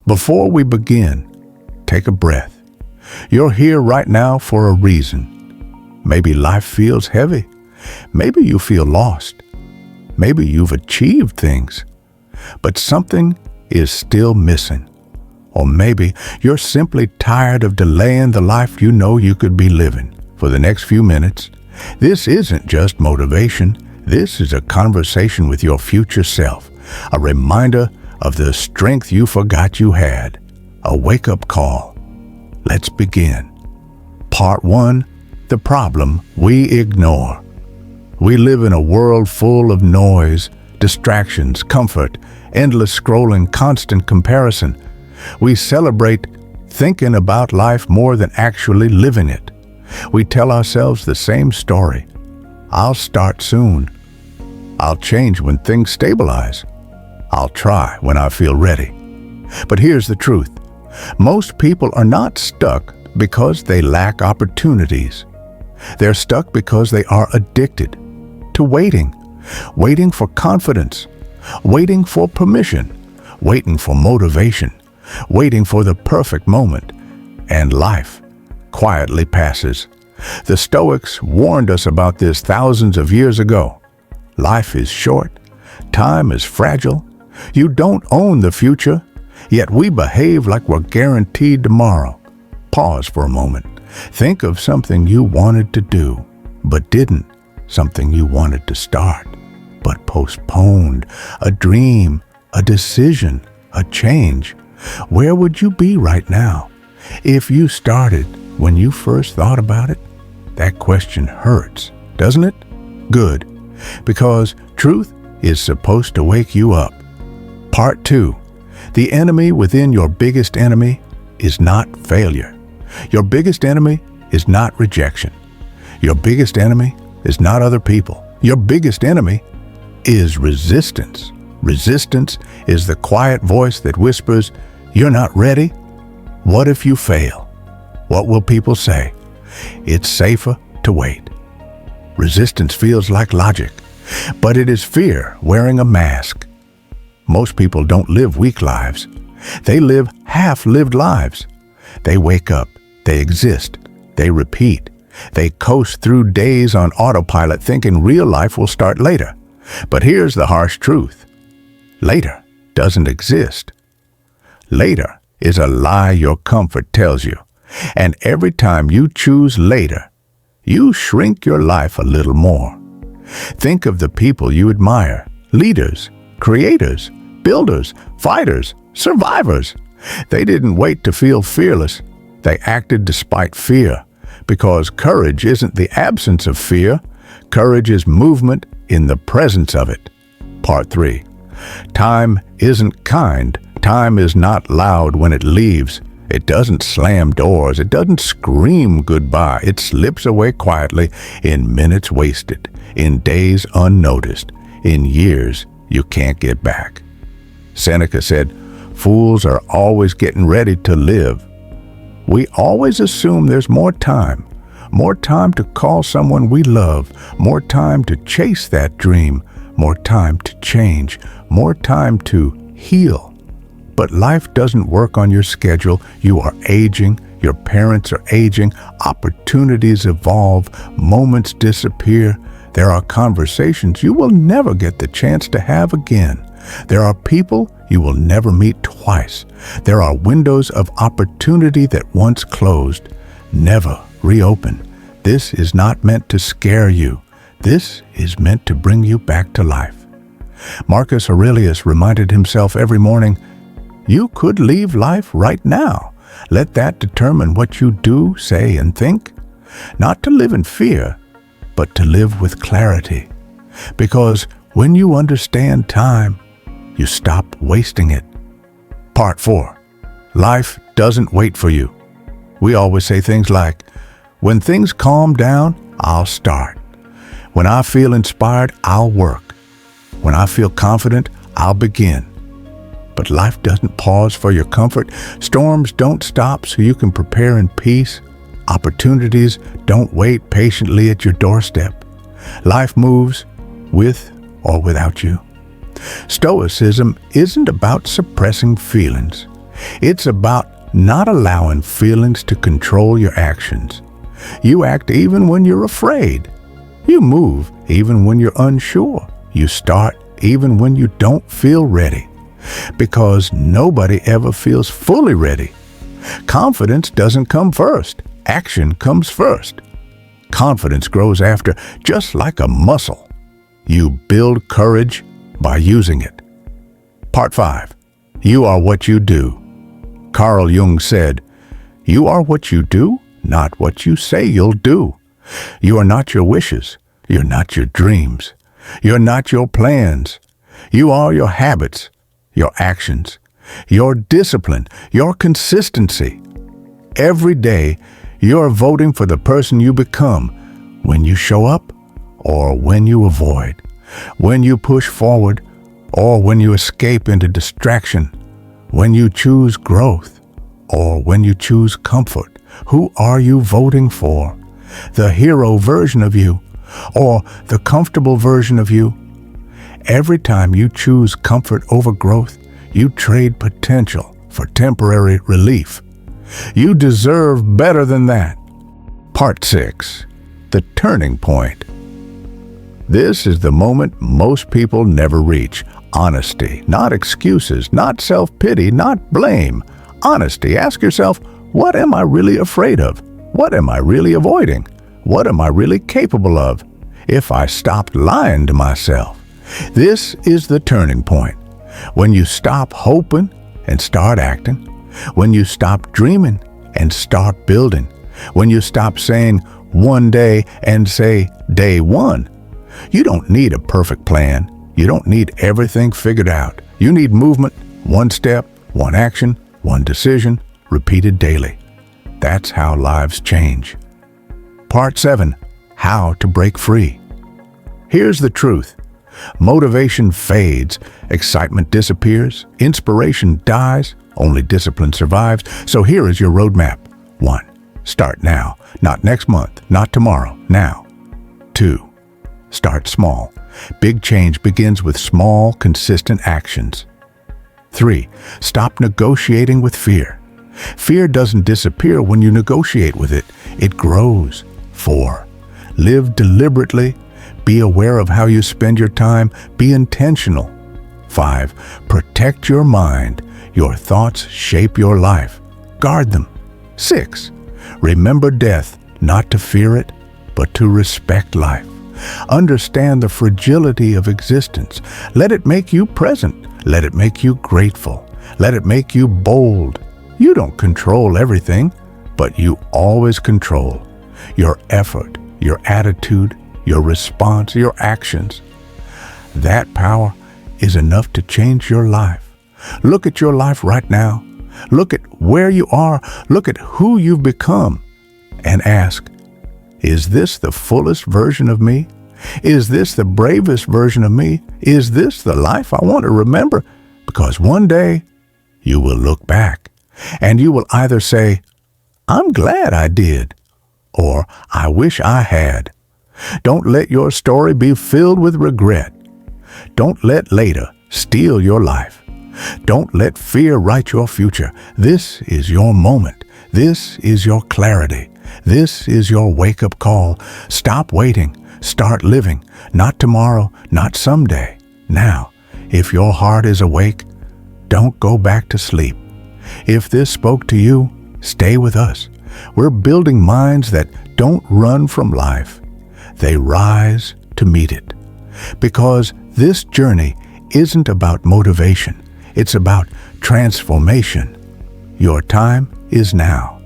Before we begin, take a breath. You're here right now for a reason. Maybe life feels heavy. Maybe you feel lost. Maybe you've achieved things, but something is still missing. Or maybe you're simply tired of delaying the life you know you could be living. For the next few minutes, this isn't just motivation. This is a conversation with your future self, a reminder of the strength you forgot you had, a wake-up call. Let's begin. Part 1, the problem we ignore. We live in a world full of noise, distractions, comfort, endless scrolling, constant comparison. We celebrate thinking about life more than actually living it. We tell ourselves the same story. I'll start soon. I'll change when things stabilize. I'll try when I feel ready. But here's the truth. Most people are not stuck because they lack opportunities. They're stuck because they are addicted to waiting. Waiting for confidence. Waiting for permission. Waiting for motivation. Waiting for the perfect moment. And life quietly passes. The Stoics warned us about this thousands of years ago. Life is short. Time is fragile. You don't own the future, yet we behave like we're guaranteed tomorrow. Pause for a moment. Think of something you wanted to do, but didn't. Something you wanted to start, but postponed. A dream, a decision, a change. Where would you be right now if you started when you first thought about it? That question hurts, doesn't it? Good, because truth is supposed to wake you up. Part 2. The enemy within your biggest enemy is not failure. Your biggest enemy is not rejection. Your biggest enemy is not other people. Your biggest enemy is resistance. Resistance is the quiet voice that whispers, "You're not ready? What if you fail? What will people say?" It's safer to wait. Resistance feels like logic, but it is fear wearing a mask. Most people don't live weak lives. They live half-lived lives. They wake up, they exist, they repeat. They coast through days on autopilot thinking real life will start later. But here's the harsh truth. Later doesn't exist. Later is a lie your comfort tells you. And every time you choose later, you shrink your life a little more. Think of the people you admire, leaders, creators, builders, fighters, survivors. They didn't wait to feel fearless. They acted despite fear, because courage isn't the absence of fear. Courage is movement in the presence of it. Part 3. Time isn't kind. Time is not loud when it leaves. It doesn't slam doors. It doesn't scream goodbye. It slips away quietly in minutes wasted, in days unnoticed, in years you can't get back. Seneca said, "Fools are always getting ready to live." We always assume there's more time to call someone we love, more time to chase that dream, more time to change, more time to heal. But life doesn't work on your schedule. You are aging, your parents are aging, opportunities evolve, moments disappear. There are conversations you will never get the chance to have again. There are people you will never meet twice. There are windows of opportunity that once closed, never reopen. This is not meant to scare you. This is meant to bring you back to life. Marcus Aurelius reminded himself every morning, you could leave life right now. Let that determine what you do, say, and think. Not to live in fear, but to live with clarity. Because when you understand time, you stop wasting it. Part 4. Life doesn't wait for you. We always say things like, when things calm down, I'll start. When I feel inspired, I'll work. When I feel confident, I'll begin. But life doesn't pause for your comfort. Storms don't stop so you can prepare in peace. Opportunities don't wait patiently at your doorstep. Life moves with or without you. Stoicism isn't about suppressing feelings. It's about not allowing feelings to control your actions. You act even when you're afraid. You move even when you're unsure. You start even when you don't feel ready. Because nobody ever feels fully ready. Confidence doesn't come first. Action comes first. Confidence grows after, just like a muscle. You build courage by using it. Part 5. You are what you do. Carl Jung said, "You are what you do, not what you say you'll do. You are not your wishes. You're not your dreams. You're not your plans. You are your habits, your actions, your discipline, your consistency. Every day, you're voting for the person you become when you show up or when you avoid, when you push forward or when you escape into distraction, when you choose growth or when you choose comfort. Who are you voting for? The hero version of you or the comfortable version of you? Every time you choose comfort over growth, you trade potential for temporary relief. You deserve better than that. Part 6. The turning point. This is the moment most people never reach. Honesty, not excuses, not self-pity, not blame. Honesty. Ask yourself, what am I really afraid of? What am I really avoiding? What am I really capable of? If I stopped lying to myself. This is the turning point. When you stop hoping and start acting. When you stop dreaming and start building. When you stop saying one day and say day one. You don't need a perfect plan. You don't need everything figured out. You need movement, one step, one action, one decision, repeated daily. That's how lives change. Part 7. How to break free. Here's the truth. Motivation fades, excitement disappears, inspiration dies, only discipline survives. So here is your roadmap. 1. Start now, not next month, not tomorrow, now. 2. Start small. Big change begins with small, consistent actions. 3. Stop negotiating with fear. Fear doesn't disappear when you negotiate with it. It grows. 4. Live deliberately. Be aware of how you spend your time. Be intentional. 5. Protect your mind. Your thoughts shape your life. Guard them. 6. Remember death, not to fear it, but to respect life. Understand the fragility of existence. Let it make you present. Let it make you grateful. Let it make you bold. You don't control everything, but you always control your effort, your attitude, your response, your actions. That power is enough to change your life. Look at your life right now. Look at where you are. Look at who you've become. And ask, is this the fullest version of me? Is this the bravest version of me? Is this the life I want to remember? Because one day you will look back and you will either say, I'm glad I did, or I wish I had. Don't let your story be filled with regret. Don't let later steal your life. Don't let fear write your future. This is your moment. This is your clarity. This is your wake-up call. Stop waiting. Start living. Not tomorrow, not someday. Now, if your heart is awake, don't go back to sleep. If this spoke to you, stay with us. We're building minds that don't run from life. They rise to meet it. Because this journey isn't about motivation. It's about transformation. Your time is now.